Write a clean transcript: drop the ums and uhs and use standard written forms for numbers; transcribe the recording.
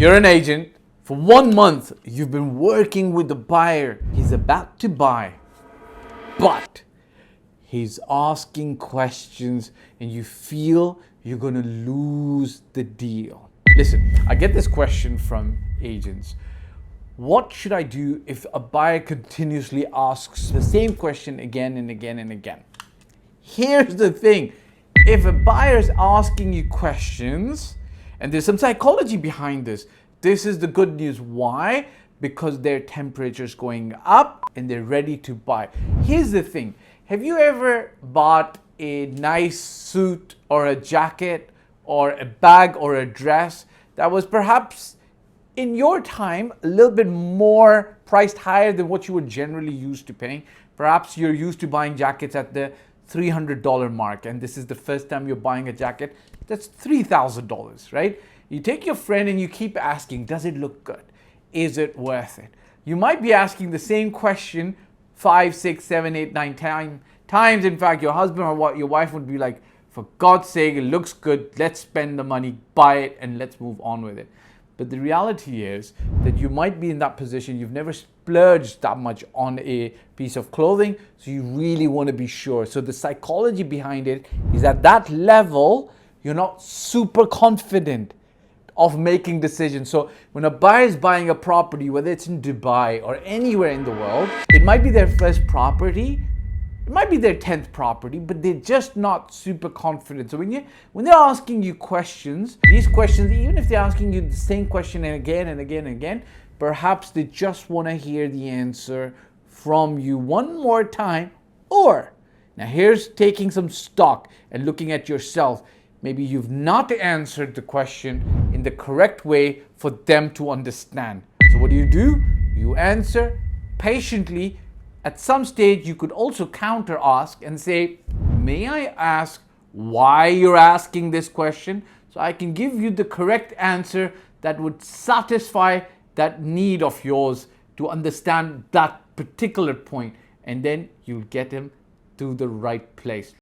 You're an agent. For 1 month, you've been working with the buyer. He's about to buy, but he's asking questions and you feel you're going to lose the deal. Listen, I get this question from agents. What should I do if a buyer continuously asks the same question again and again and again? Here's the thing. If a buyer is asking you questions, and there's some psychology behind this, this is the good news. Why? Because their temperature is going up and they're ready to buy. Here's the thing. Have you ever bought a nice suit or a jacket or a bag or a dress that was perhaps in your time a little bit more priced higher than what you were generally used to paying? Perhaps you're used to buying jackets at the $300 mark, and this is the first time you're buying a jacket that's $3,000, right? You take your friend and you keep asking, does it look good? Is it worth it? You might be asking the same question 5, 6, 7, 8, 9 times. In fact, your husband or your wife would be like, for God's sake, it looks good. Let's spend the money, buy it, and let's move on with it. But the reality is that you might be in that position. You've never splurged that much on a piece of clothing, so you really want to be sure. So the psychology behind it is at that level, you're not super confident of making decisions. So when a buyer is buying a property, whether it's in Dubai or anywhere in the world, it might be their first property, it might be their 10th property, but they're just not super confident. So when they're asking you questions, these questions, even if they're asking you the same question again and again and again, perhaps they just want to hear the answer from you one more time. Or, now here's taking some stock and looking at yourself. Maybe you've not answered the question in the correct way for them to understand. So what do? You answer patiently. At some stage, you could also counter ask and say, may I ask why you're asking this question? So I can give you the correct answer that would satisfy that need of yours to understand that particular point. And then you'll get him to the right place.